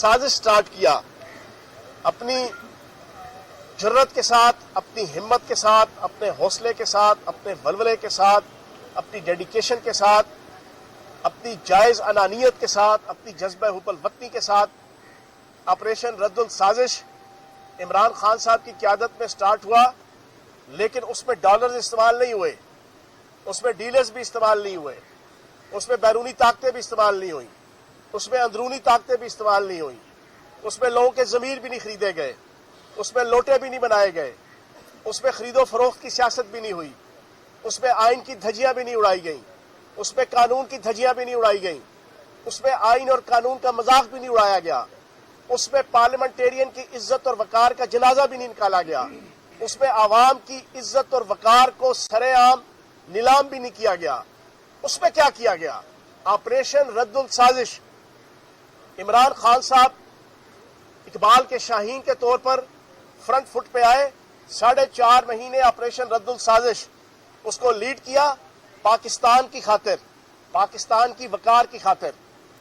साजिश स्टार्ट किया, अपनी जुर्रत के साथ, अपनी हिम्मत के साथ, अपने हौसले के साथ, अपने वलवले के साथ, अपनी डेडिकेशन के साथ, अपनी जायज़ अनानियत के साथ, अपनी जज्बा हुब्बुल वतनी के साथ ऑपरेशन रद्दुल साजिश इमरान खान साहब की क़यादत में स्टार्ट हुआ। लेकिन उसमें डॉलर्स इस्तेमाल नहीं हुए, उसमें डीलर्स भी इस्तेमाल नहीं हुए, उसमें बैरूनी ताकतें भी इस्तेमाल नहीं हुई, उसमें अंदरूनी ताकतें भी इस्तेमाल नहीं हुई, उसमें लोगों के ज़मीर भी नहीं खरीदे गए, उसमें लोटे भी नहीं बनाए गए, उसमें खरीदो फरोख्त की सियासत भी नहीं हुई, उसमें आइन की धज्जियां भी नहीं उड़ाई गई, उसमें कानून की धज्जियां भी नहीं उड़ाई गई, उसमें आइन और कानून का मजाक भी नहीं उड़ाया गया, उसमें पार्लियामेंटेरियन की इज्जत और वकार का जनाजा भी नहीं निकाला गया, उसमें आवाम की इज्जत और वकार को सरेआम नीलाम भी नहीं किया गया। उसमें क्या किया गया? ऑपरेशन रद्दुल साजिश। इमरान खान साहब इकबाल के शाहीन के तौर पर फ्रंट फुट पे आए, 4.5 महीने ऑपरेशन रद्दुल साजिश उसको लीड किया, पाकिस्तान की खातिर, पाकिस्तान की वकार की खातिर,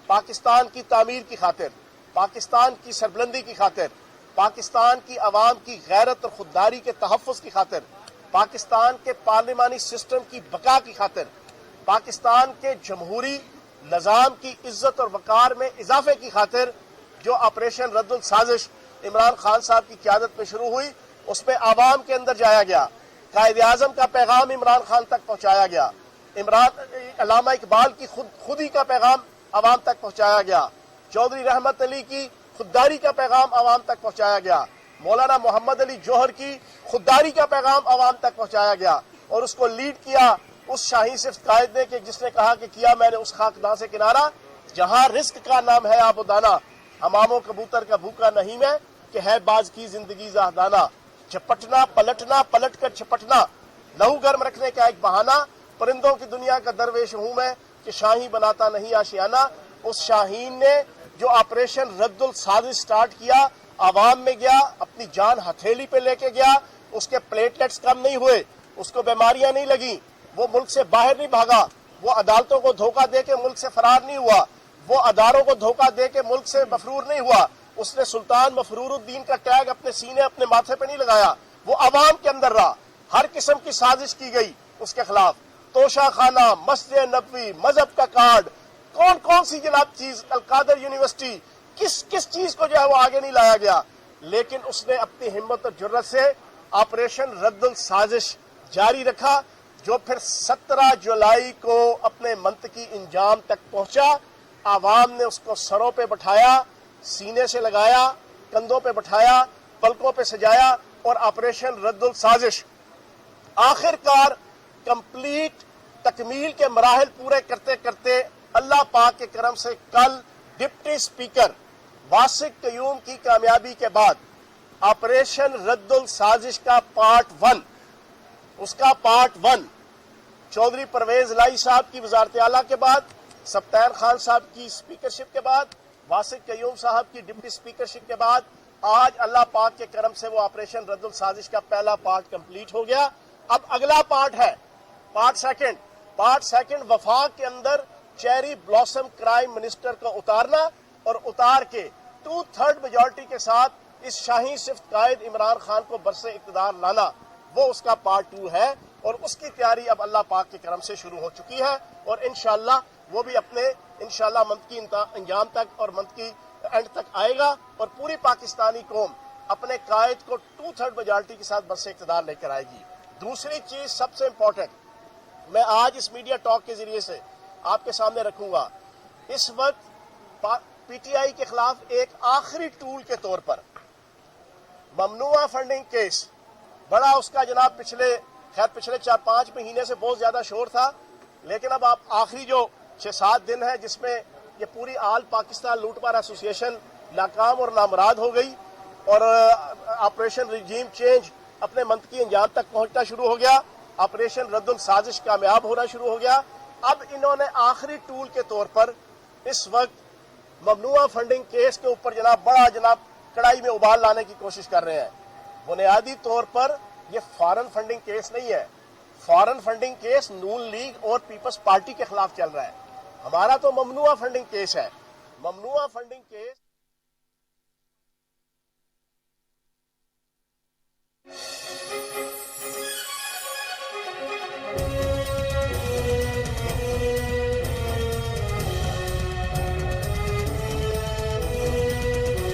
पाकिस्तान की तामीर की खातिर, पाकिस्तान की सरबलंदी की खातिर, पाकिस्तान की आवाम की गैरत और खुददारी के तहफ़्फ़ुज़ की खातिर, पाकिस्तान के पार्लिमानी सिस्टम की बका की खातिर, पाकिस्तान के जमहूरी निज़ाम की इज्जत और वकार में इजाफे की खातिर जो ऑपरेशन रद्दुल साजिश इमरान खान साहब की क़यादत में शुरू हुई, उसमें आवाम के अंदर जाया गया, कायदे आज़म का पैगाम इमरान खान तक पहुँचाया गया, अल्लामा इकबाल की खुदी का पैगाम आवाम तक पहुँचाया गया, चौधरी रहमत अली की खुददारी का पैगाम आवाम तक पहुँचाया गया, मौलाना मोहम्मद अली जौहर की खुददारी का पैगाम आवाम तक पहुँचाया गया। और उसको लीड किया उस शाही सिफ्त कायद ने कि जिसने कहा कि किया मैंने उस खाकदां से किनारा जहां रिस्क का नाम है आबोदाना, हमामो कबूतर का भूखा नहीं मैं कि है बाज की जिंदगी जाहदाना, झपटना पलटना पलट कर झपटना, लहू गर्म रखने का एक बहाना, परिंदों की दुनिया का दरवेश हूं मैं कि शाही बनाता नहीं आशियाना। उस शाहीन ने जो ऑपरेशन रद्दुल साजिश स्टार्ट किया, आवाम में गया, अपनी जान हथेली पे लेके गया, उसके प्लेटलेट्स कम नहीं हुए, उसको बीमारियां नहीं लगी, वो मुल्क से बाहर नहीं भागा, वो अदालतों को धोखा दे के मुल्क से फरार नहीं हुआ, वो अदारों को धोखा दे के मुल्क से मफरूर नहीं हुआ, उसने सुल्तान मफरूरुद्दीन का टैग अपने सीने अपने माथे पे नहीं लगाया, वो अवाम के अंदर रहा। हर किस्म की साजिश की गई उसके खिलाफ, तोशा खाना, मस्जिद नबवी, मजहब का कार्ड, कौन कौन सी जनाब चीज, अलकादर यूनिवर्सिटी, किस किस चीज को जो है वो आगे नहीं लाया गया। लेकिन उसने अपनी हिम्मत और जुर्रत से ऑपरेशन रद्दुल साजिश जारी रखा, जो फिर 17 जुलाई को अपने मंतकी इंजाम तक पहुंचा। आवाम ने उसको सरों पे बैठाया, सीने से लगाया, कंधों पे बैठाया, पलकों पे सजाया और ऑपरेशन रद्दुल साजिश आखिरकार कंप्लीट तकमील के मराहल पूरे करते करते अल्लाह पाक के करम से कल डिप्टी स्पीकर वासिक कयूम की कामयाबी के बाद ऑपरेशन रद्दुल साजिश का पार्ट 1, उसका पार्ट 1 चौधरी परवेज लाई साहब की वजारत आला के बाद, सब्तैन खान साहब की स्पीकरशिप के बाद, वासिक कयूम साहब की डिप्टी स्पीकरशिप के बाद आज अल्लाह पाक के करम से वो ऑपरेशन रद्दुल साजिश का पहला पार्ट कंप्लीट हो गया। अब अगला पार्ट है पार्ट सेकंड वफाक के अंदर चेरी ब्लॉसम क्राइम मिनिस्टर को उतारना और उतार के 2/3 मेजॉरिटी के साथ इस शाही सिफ्त कायद इमरान खान को बरसे इक़्तिदार लाना, वो उसका पार्ट 2 है और उसकी तैयारी अब अल्लाह पाक के करम से शुरू हो चुकी है। और इंशाअल्लाह वो भी अपने इंशाअल्लाह मंथ की अंजाम तक और मंथ की एंड तक आएगा और पूरी पाकिस्तानी कौम अपने कायद को 2/3 मेजॉरिटी के साथ बरसे इक़्तिदार लेकर आएगी। दूसरी चीज सबसे इंपॉर्टेंट मैं आज इस मीडिया टॉक के जरिए से आपके सामने रखूंगा, इस वक्त पीटीआई के खिलाफ एक आखिरी टूल के तौर पर ममनुआ फंडिंग केस, बड़ा उसका जनाब पिछले 4-5 महीने से बहुत ज्यादा शोर था, लेकिन अब आप आखिरी जो 6-7 दिन है जिसमें ये पूरी आल पाकिस्तान लूटमार एसोसिएशन नाकाम और नामराद हो गई और ऑपरेशन रिजीम चेंज अपने मंतकी अंजाम तक पहुंचना शुरू हो गया, ऑपरेशन रद्दुल साजिश कामयाब होना शुरू हो गया। अब इन्होंने आखिरी टूल के तौर पर इस वक्त ममनुआ फंडिंग केस के ऊपर जनाब कड़ाई में उबाल लाने की कोशिश कर रहे हैं। बुनियादी तौर पर यह फॉरेन फंडिंग केस नहीं है, फॉरेन फंडिंग केस नून लीग और पीपल्स पार्टी के खिलाफ चल रहा है। हमारा तो ममनुआ फंडिंग केस है। ममनुआ फंडिंग केस